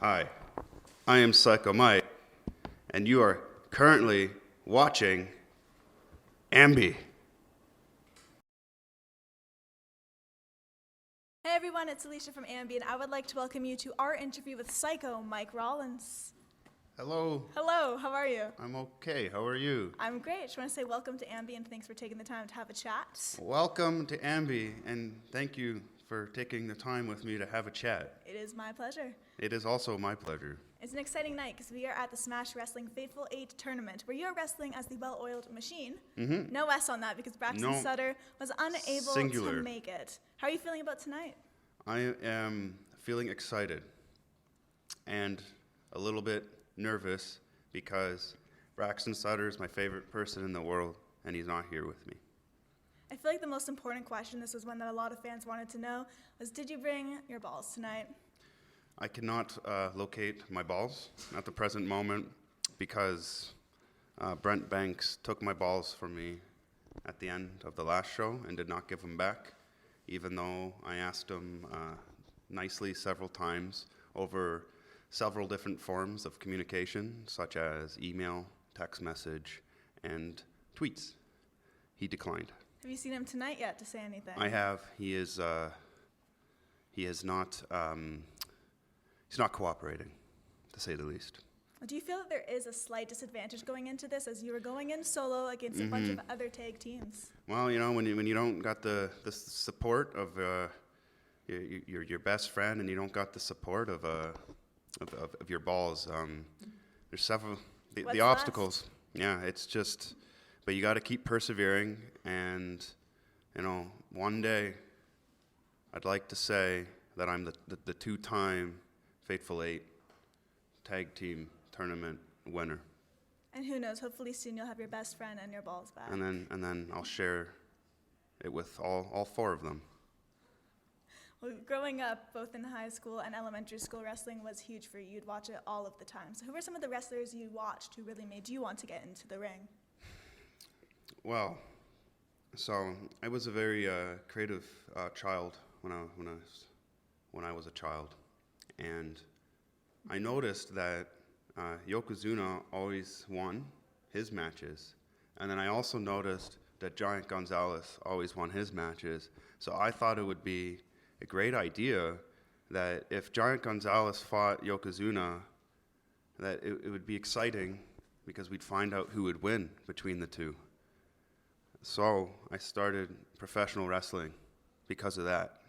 Hi, I am Psycho Mike, and you are currently watching AMBY. Hey everyone, it's Alicia from AMBY, and I would like to welcome you to our interview with Psycho Mike Rollins. Hello. Hello, how are you? I'm okay. How are you? I'm great. Just want to say welcome to AMBY and thanks for taking the time to have a chat. Welcome to AMBY, and thank you for taking the time with me to have a chat. It is my pleasure. It is also my pleasure. It's an exciting night because we are at the Smash Wrestling Fateful 8 tournament where you're wrestling as the well-oiled machine. Mm-hmm. No S on that because Braxton Sutter was unable Singular. to make it. How are you feeling about tonight? I am feeling excited and a little bit nervous because Braxton Sutter is my favorite person in the world, and he's not here with me. I feel like the most important question, this was one that a lot of fans wanted to know, was did you bring your balls tonight? I cannot locate my balls at the present moment because Brent Banks took my balls from me at the end of the last show and did not give them back, even though I asked him nicely several times over several different forms of communication, such as email, text message, and tweets. He declined. Have you seen him tonight yet to say anything? I have. He is not. He's not cooperating, to say the least. Do you feel that there is a slight disadvantage going into this as you were going in solo against a bunch of other tag teams? Well, you know, when you don't got the support of your best friend, and you don't got the support of your balls, there's several the obstacles. Yeah, it's just, but you got to keep persevering, and you know, one day, I'd like to say that I'm the two-time Fateful 8 tag team tournament winner. And who knows, hopefully soon you'll have your best friend and your balls back. And then I'll share it with all four of them. Well, growing up, both in high school and elementary school, wrestling was huge for you. You'd watch it all of the time. So who were some of the wrestlers you watched who really made you want to get into the ring? Well, so I was a very creative child when I was a child, and I noticed that Yokozuna always won his matches, and then I also noticed that Giant Gonzalez always won his matches. So I thought it would be a great idea that if Giant Gonzalez fought Yokozuna, that it would be exciting because we'd find out who would win between the two. So I started professional wrestling because of that.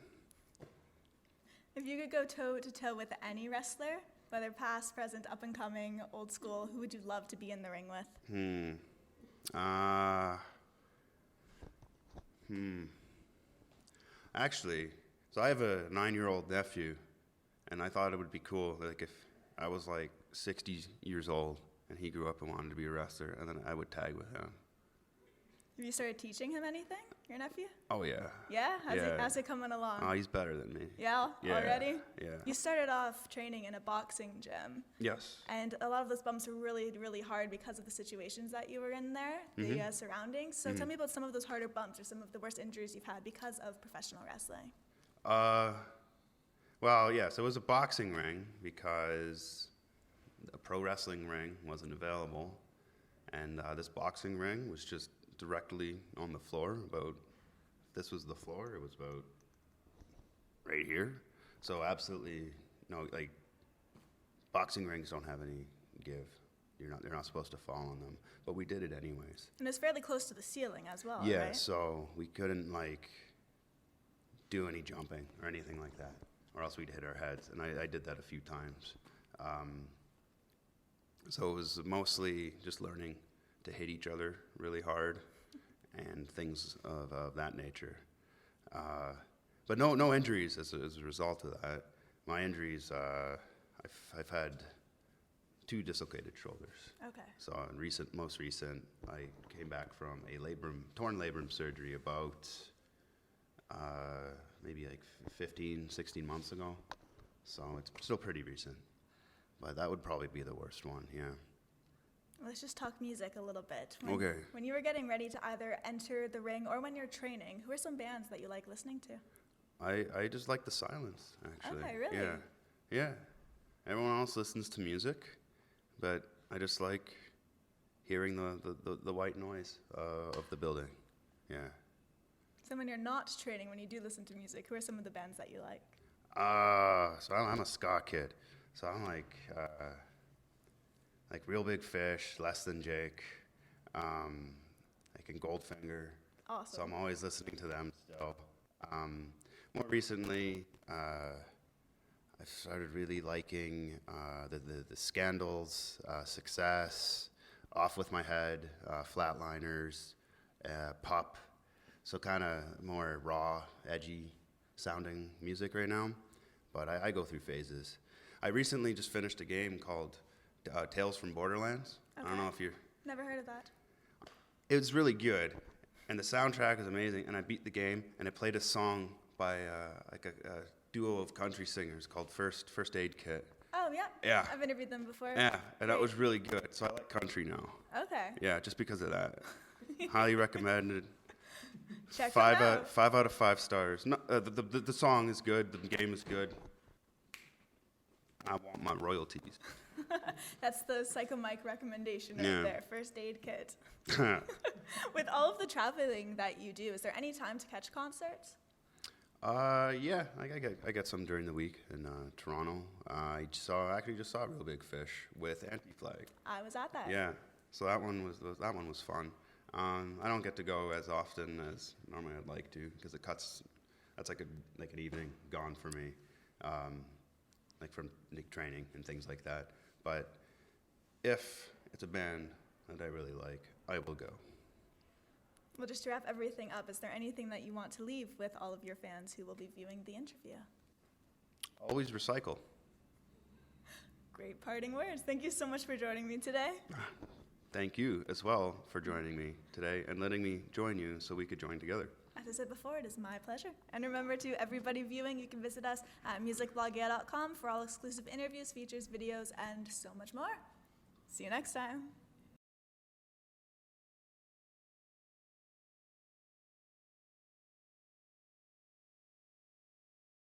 If you could go toe-to-toe with any wrestler, whether past, present, up-and-coming, old school, who would you love to be in the ring with? Actually, so I have a 9-year-old nephew, and I thought it would be cool, like if I was like 60 years old and he grew up and wanted to be a wrestler, and then I would tag with him. Have you started teaching him anything, your nephew? Oh yeah. Yeah? Yeah. How's it coming along? Oh, he's better than me. Yeah, already? Yeah. You started off training in a boxing gym. Yes. And a lot of those bumps were really, really hard because of the situations that you were in there, the surroundings. So tell me about some of those harder bumps or some of the worst injuries you've had because of professional wrestling. Well, yes, it was a boxing ring because a pro wrestling ring wasn't available, and this boxing ring was just directly on the floor. About, if this was the floor, it was about right here. So absolutely, no, like boxing rings don't have any give. They're not supposed to fall on them, but we did it anyways. And it's fairly close to the ceiling as well, Yeah, right? so we couldn't like do any jumping or anything like that, or else we'd hit our heads. And I did that a few times. So it was mostly just learning to hit each other really hard and things of that nature. But no injuries as a result of that. My injuries, I've had 2 dislocated shoulders. Okay. So most recent, I came back from a torn labrum surgery about maybe like 15, 16 months ago. So it's still pretty recent. But that would probably be the worst one, yeah. Let's just talk music a little bit. Okay. When you were getting ready to either enter the ring or when you're training, who are some bands that you like listening to? I just like the silence, actually. Okay, really? Yeah. Everyone else listens to music, but I just like hearing the white noise of the building. Yeah. So when you're not training, when you do listen to music, who are some of the bands that you like? So I'm a ska kid. So I'm like Real Big Fish, Less Than Jake, like in Goldfinger. Awesome. So I'm always listening to them still. More recently, I've started really liking the Scandals, Success, Off With My Head, Flatliners, Pup. So kind of more raw, edgy sounding music right now. But I go through phases. I recently just finished a game called Tales from Borderlands. Okay. I don't know if you're... Never heard of that. It was really good, and the soundtrack is amazing, and I beat the game, and it played a song by like a duo of country singers called First Aid Kit. Oh, yeah. Yeah. I've interviewed them before. Yeah, and that was really good, so I like country now. Okay. Yeah, just because of that. Highly recommended. Check them out. 5 out of 5 stars. No, the song is good, the game is good. I want my royalties. That's the Psycho Mike recommendation right Yeah. there, First Aid Kit. With all of the traveling that you do, is there any time to catch concerts? Yeah, I get some during the week in Toronto. I actually just saw Real Big Fish with Anti-Flag. I was at that. Yeah, so that one was fun. I don't get to go as often as normally I'd like to because that's like an evening gone for me, like from training and things like that. But if it's a band that I really like, I will go. Well, just to wrap everything up, is there anything that you want to leave with all of your fans who will be viewing the interview? Always recycle. Great parting words. Thank you so much for joining me today. Thank you as well for joining me today and letting me join you so we could join together. As I said before, it is my pleasure. And remember, to everybody viewing, you can visit us at musicblogya.com for all exclusive interviews, features, videos, and so much more. See you next time.